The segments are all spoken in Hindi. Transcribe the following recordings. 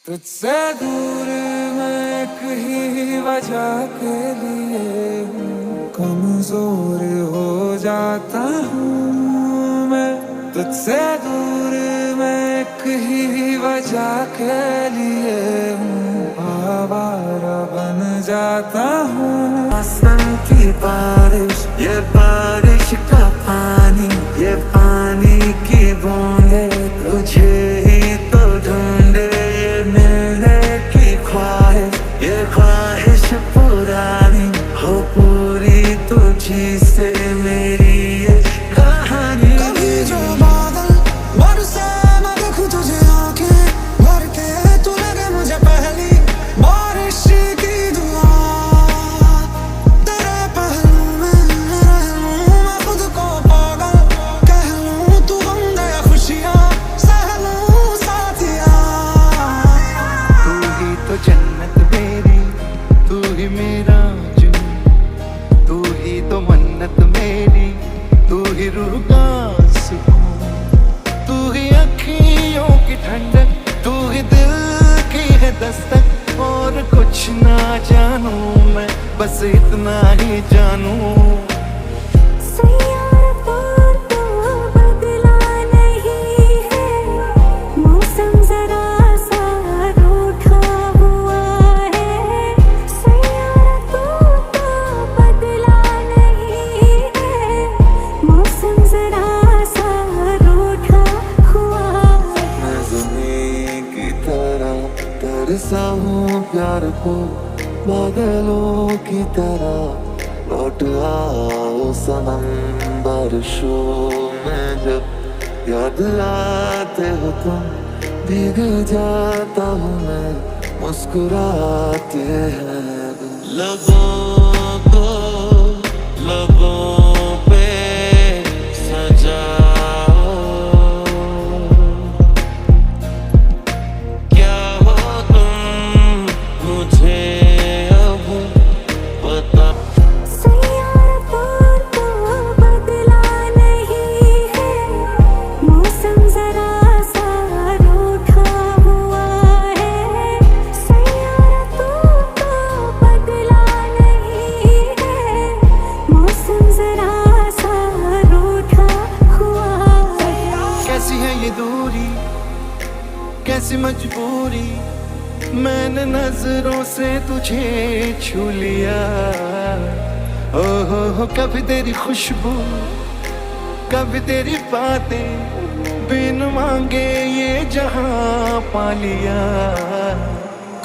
तुझसे दूर मैं एक ही वजह के लिए कमजोर हो जाता हूँ मैं। तुझसे दूर मैं एक ही वजह के लिए आवारा बन जाता हूँ। आसमान की बारिश, ये बारिश का पानी, ये पानी की बूंदे तुझे ही तो ढूंढे। ये मिलने की ख्वाहिश, ये ख्वाहिश पुरानी हो पूरी तुझी से मेरी ये कहानी। कभी जो बादल बरसे मैं देखूं तुझे आंखें भर के, तू लगे मुझे पहली बारिश की दुआ। तेरे पहलू में रह लूं मैं खुद को पागल कह लूं, तू गम गया खुशियां सह लूं साथिया। तू ही तो जन्नत मेरी, तू ही मेरा जुनून, तू ही तो मन्नत मेरी, तू ही रूह का सुकून, तू ही अखियों की ठंडक, तू ही दिल की है दस्तक। और कुछ ना जानू मैं, बस इतना ही जानू। तरसा हूँ प्यार को बादलों की तरह, लौट आओ सनम बारिशों में। जब याद आते हो तुम भीग जाता हूँ मैं, मुस्कुराते हैं लबों को लबों पे सजाओ। क्या हो तुम मुझे अब बता। कैसी है ये दूरी, कैसी मजबूरी, मैंने नजरों से तुझे छू लिया। ओहो कभी तेरी खुशबू, कभी तेरी बातें, बिन मांगे ये जहां पा लिया।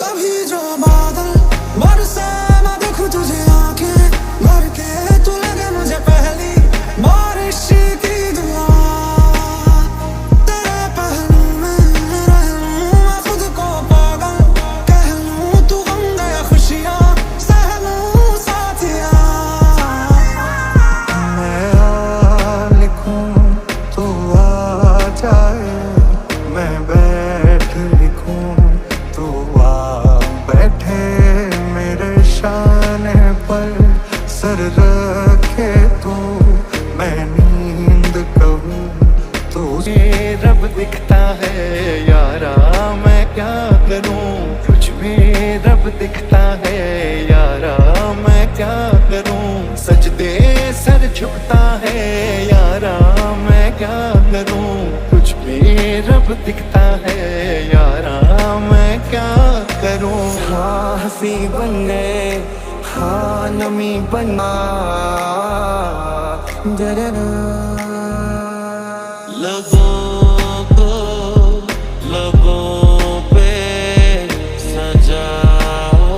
कभी जो बादल बरसे मैं देखूं तुझे आंखें भर के, तू लगे मुझे पहली बारिश की दुआ। तेरे पहलू में रह लूं मैं खुद को पागल कह लूं, तू गम गया खुशियां सह लूं साथिया। मैं आ लिखूं तो आ जाए, मैं बैठ लिखूं तो आ बैठे। मेरे शाने पर सर रखे तू, मैं नींद कहूं तो ये रब दिखता है यारा, मैं क्या करूं। कुछ भी रब दिखता है यारा, मैं क्या करूं। सजदे सर झुकता है यारा, मैं क्या करूं। कुछ भी रब दिखता है यारा, मैं क्या करूं। हाँ हंसी बन गए, हाँ नमी बना जरना। लबों को लबों पे सजाओ।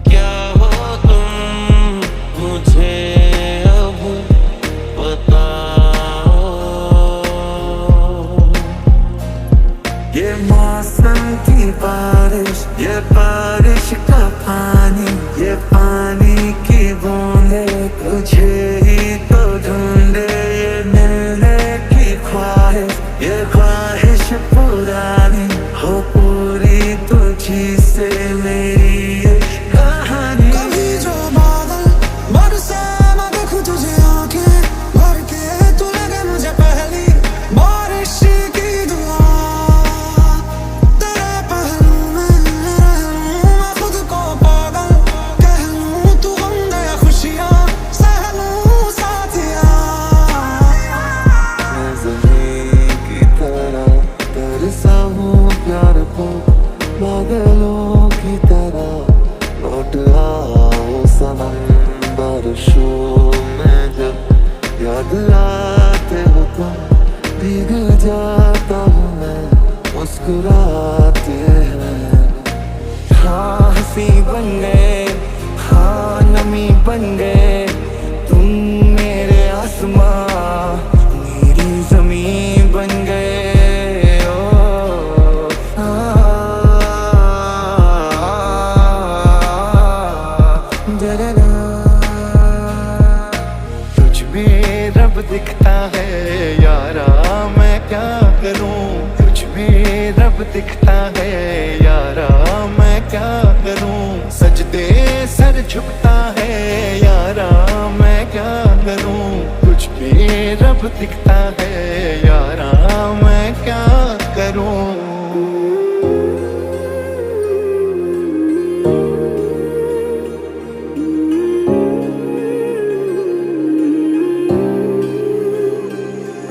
क्या हो तुम मुझे अब बताओ। ये मौसम की बारिश, ये बारिश का पानी, ये पानी की बूंदे तुझे ही तो ढूंढे। ये मिलने की ख्वाहिश, ये ख्वाहिश पुरानी हो पूरी तुझी से मेरी ये कहानी। कभी जो बादल बरसे मैं देखूं तुझे आंखें भर के, तू लगे मुझे पहली बारिश की दुआ। हो पागलों की तरह लौट आओ सनम। बारिशों में जब याद आते हो तुम भीग जाता हूँ मैं मुस्कुराते हैं। हाँ हंसी बन गए, हाँ नमी बन गए, तुम मेरे आसमां मेरी ज़मीन बन गए। ओ तुझ में रब दिखता है यारा मैं क्या करूं। तुझ में रब दिखता है यारा मैं क्या करूं। सजदे सर झुकता है यारा मैं क्या करूं। तुझ में रब दिखता है यारा मैं क्या करूं।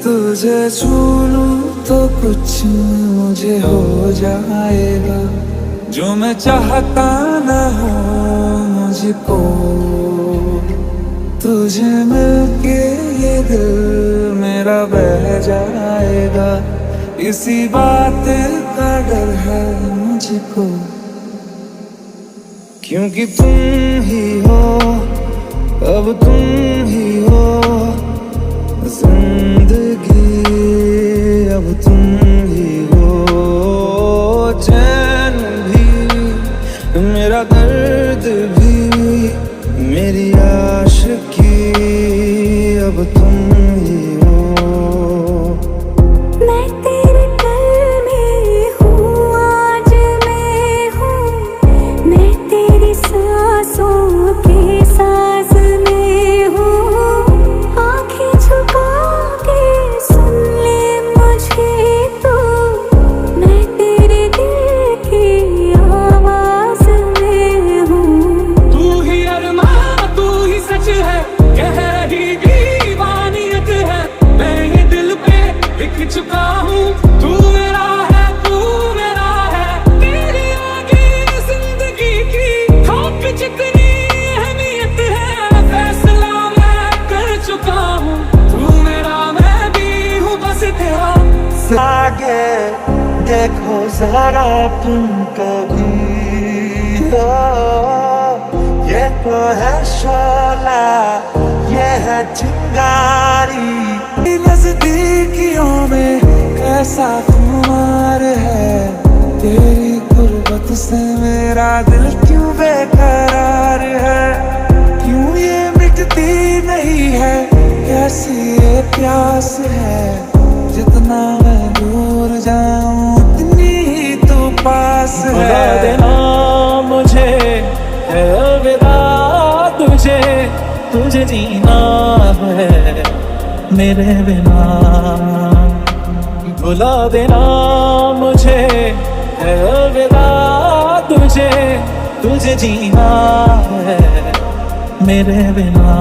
तुझे छू लूं तो कुछ मुझे हो जाएगा, जो मैं चाहता न हो मुझको। तुझे मिलके ये दिल मेरा बह जाएगा, इसी बात का डर है मुझको। क्योंकि तुम ही हो, अब तुम ही हो जिंदगी, अब तुम ही हो। चैन भी मेरा दर्द भी मेरी आशिकी, अब तुम ही हो। मैं तेरे कल में हूँ, आज मैं हूँ। मैं तेरी सांसों के साज में हूँ। आँखें झुका के सुन ले मुझे तू, मैं तेरे दिल की आवाज में हूँ। तू ही अरमान, तू ही सच है, कह रही दीवानियत है। मैं ये दिल पे लिख चुका हूँ, तू मेरा है, तू मेरा है। तेरे आगे जिंदगी की खाक जितनी अहमियत है। फैसला मैं कर चुका हूँ, तू मेरा मैं भी हूँ बस तेरा। आगे देखो जरा तुम कभी, ये तो है शोला, ये है चिंगारी। नजदीकियों में कैसा खुमार है, तेरी गुर्बत से मेरा दिल क्यों बेकरार है। क्यों ये मिटती नहीं है, कैसी ये प्यास है। जितना मैं दूर जाऊं उतनी ही तू पास है। भुला देना मुझे है अलविदा तुझे, तुझे जीना है मेरे बिना। भुला देना मुझे है अलविदा तुझे, तुझे जीना है मेरे बिना।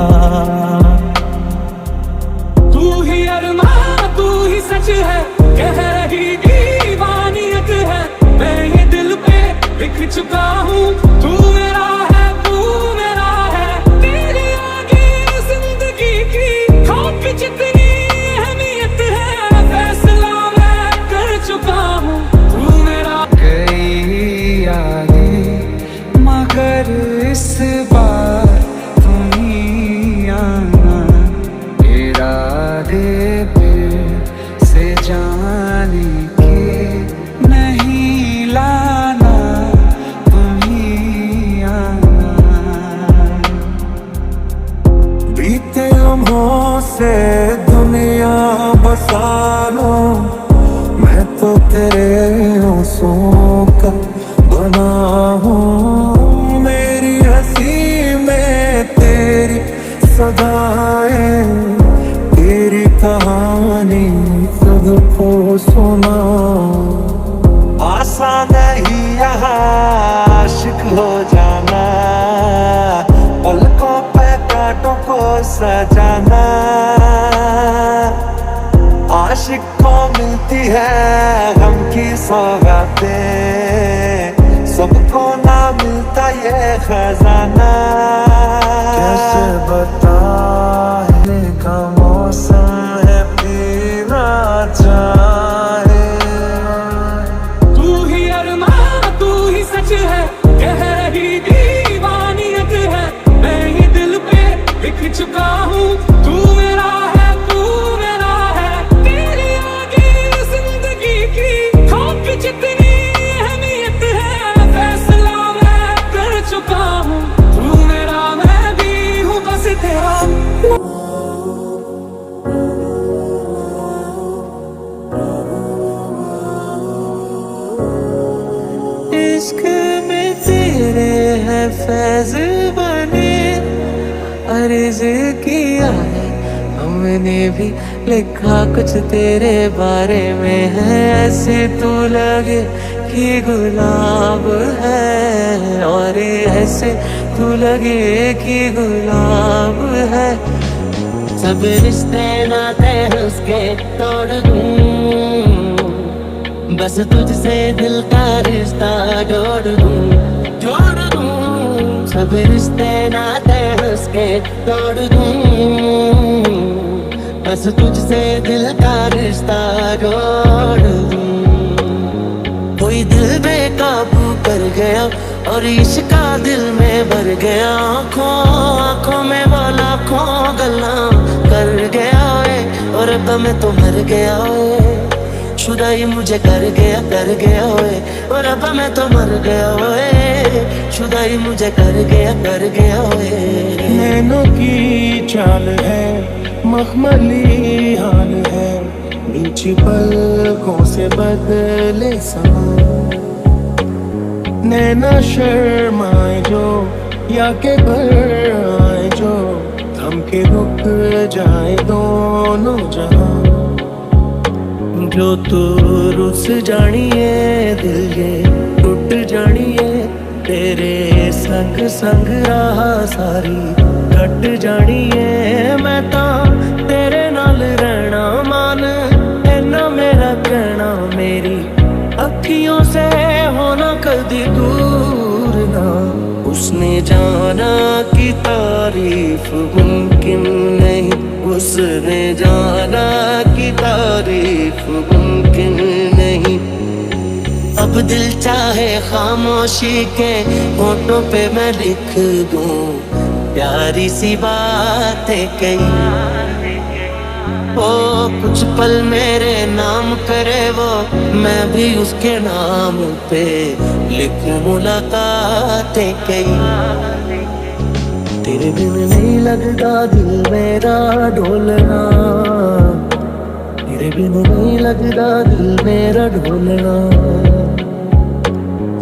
तू ही अरमान, तू ही सच है, कह रही दीवानियत है। मैं ये दिल पे लिख चुका हूँ, तू मेरा है, तू मेरा है। तेरे आगे जिंदगी की खाक जितनी अहमियत है। फैसला मैं कर चुका हूँ, तू मेरा। गई यादें मगर इस बार तुम ही आना, इरादे फिर से जाने के नहीं लाना, तुम ही आना। बीते लम्हों से दुनिया बसा लो, मैं तो तेरे आंसुओं का बना हूँ। मेरी हंसी में तेरी सदाएं, तेरी कहानी सबको सुना। आसान नहीं यहाँ आशिक हो जाना, पलकों पे कांटों को सजाना। आशिक को मिलती है गम की सौगातें, सबको ना मिलता ये खजाना। कैसे बताने का मौसम है पीना चाहे। तू ही अरमान तू ही सच है, कह रही दीवानियत है। मैं ये दिल पे लिख चुका हूँ, तू मेरा है तू मेरा है। तेरी आगे जिंदगी की थोक जितनी अहमियत है। फैसला मैं कर चुका हूँ, तू मेरा मैं भी हूँ बस तेरा। इश्क में तेरे है फैज बने, अर्ज किया है हमने भी लिखा कुछ तेरे बारे में है। ऐसे तू लगे कि गुलाब है, और ऐसे तू लगे कि गुलाब है। सब रिश्ते नाते उसके तोड़ दूं, बस तुझसे दिल का रिश्ता जोड़ दूं। सब रिश्ते नाते उसके तोड़ दूं, बस तुझसे दिल का रिश्ता जोड़ दूं। कोई दिल बेकाबू कर गया और इश्क का दिल में भर गया। आँखों में वो लाखों गल्ला कर गया है, और अब मैं तो मर गया है। शुदाई मुझे कर गया ओए, और अब मैं तो मर गया ओए। शुदाई मुझे कर गया ओए। नैनों की चाल है, मखमली हाल है, नीची पलकों से बदले समा। नैना शर्माए जो या के घर आए जो, थम के रुक जाए दोनों जहां। जो तू रुस जानिए दिल ये टूट जानिए, तेरे संग संग राह सारी कट जानिए। मैं तो तेरे नाल रहना मान, इन्ना मेरा कहना। मेरी अखियों से होना कदी दूर ना। उसने जाना कि तारीफ मुमकिन नहीं, उसने जाना कि तारीफ मुमकिन नहीं। अब दिल चाहे खामोशी के होठों पे मैं लिख दूं प्यारी सी बातें कही। ओ कुछ पल मेरे नाम करे वो, मैं भी उसके नाम पे लिखूं मुलाकातें कई। तेरे बिन नहीं लगता दिल मेरा ढोलना, तेरे बिन नहीं लगता दिल मेरा ढोलना।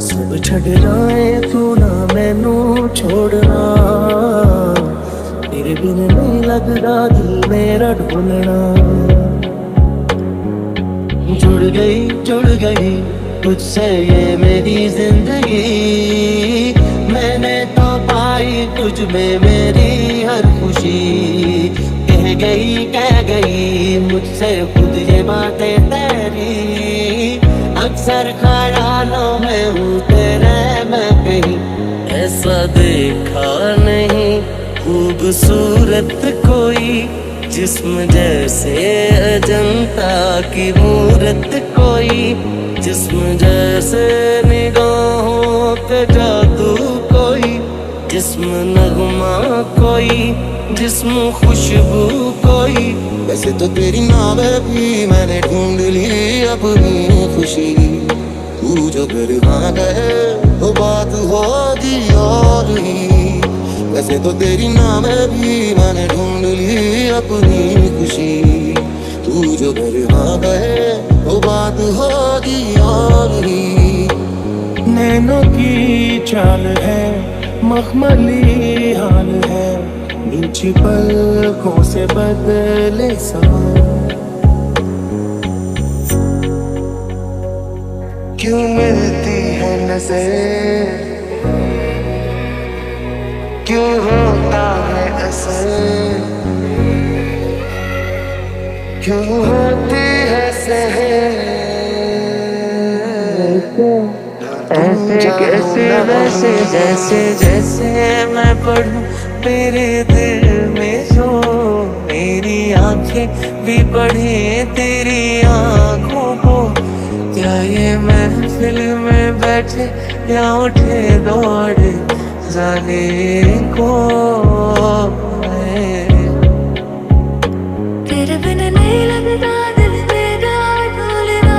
सब छड़ जाए तू ना मैनू छोड़ना, तेरे बिन नहीं लगता दिल मेरा ढोलना। जुड़ गई तुझसे ये मेरी जिंदगी, मैंने तो पाई तुझ में मेरी हर खुशी। कह गई मुझसे खुद ये बातें तेरी, अक्सर ख्यालों में हूँ तेरे मैं कहीं। ऐसा देखा नहीं खूबसूरत कोई, जिस्म जैसे अजंता की मूरत कोई, जिस्म जैसे निगाहों पे जादू कोई, जिस्म नगमा कोई, जिस्म खुशबू कोई। वैसे तो तेरी नाम भी मैंने ढूंढ ली अपनी खुशी, तू जो घर आ गए वो बात होगी और ही। वैसे तो तेरी नाम भी मैंने ढूंढ ली अपनी खुशी, तू जो घर आ गए वो बात होगी और ही। नैनों की चाल है, मखमली हाल है, नीची पलकों से बदले समा। क्यों मिलती है नजर, क्यों होता है असर, क्यों होती है सहर। ऐसे कैसे वैसे जैसे जैसे मैं पढ़ूं मेरे दिल में जो मेरी आंखें भी पढ़े तेरी आंखों को। क्या ये महफिल में बैठे या उठे दौड़े जाने को है। तेरे बिन नहीं लगता दिल मेरा ढोलना,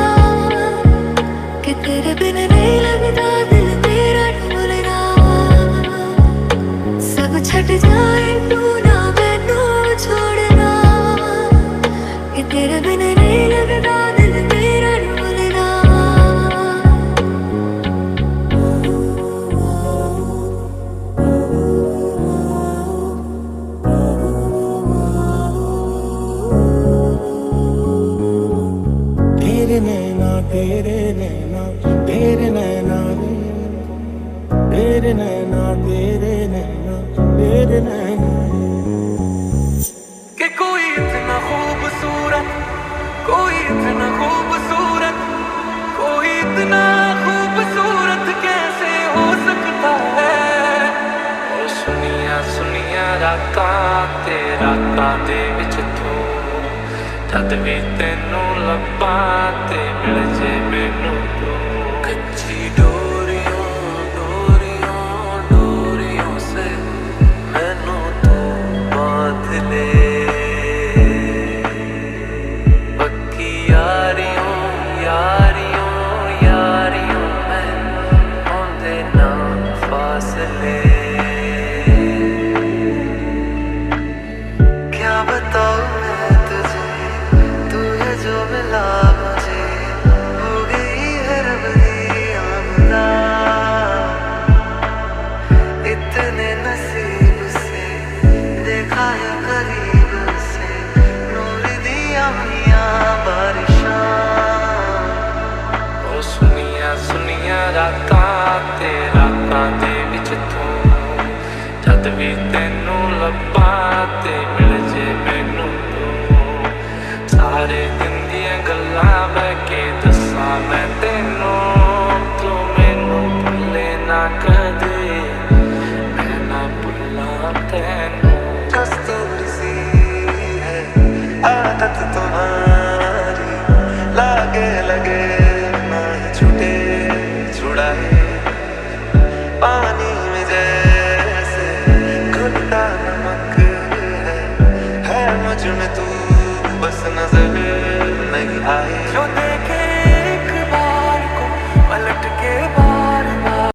कि तेरे बिन नहीं लगता दिल मेरा ढोलना। सब छट जाए तू ना मैनू छोड़ना, कि तेरे बिन नहीं लगता दिल मेरा ढोलना। तेरे नैना तेरे नैना तेरे नैना रे, तेरे नैना तेरे नैना तेरे नैना। कि कोई इतना खूबसूरत, कोई इतना खूबसूरत, कोई इतना खूबसूरत कैसे हो सकता है। ओ सुनिया सुनिया रातां ते रातां दे विच तू जद भी तेनू लब्बां ते मिल जे मैनू तू। कच्ची डोरियों डोरियों डोरियों से मैनू तू बांध ले। पक्की यारियों यारियों यारियों में आंदे ना फासले। क्या बताऊं मैं तुझे, तू है जो मिला मुझे, हो गई है रब दी आमदा। इतने नसीब से देखा है करीब से नूर दिया मियां बारिशां। ओ सुनिया सुनिया रातां ते रातां दे विच तू जद भी तेनू लब्बां ते मिल जे मैनू तू। सारे दिन दियां गल्लां बह के दस्सां मैं तेनू, तू मैनू भुल्ले ना कदे मैं ना भुल्लां तैनू। कस्तूरी सी है आदत तुम्हारी, लागे लगे ना ही छूटे छुड़ाए। पानी में जैसे घुलता नमक है मुझ में तू बस नजर नहीं आए। जो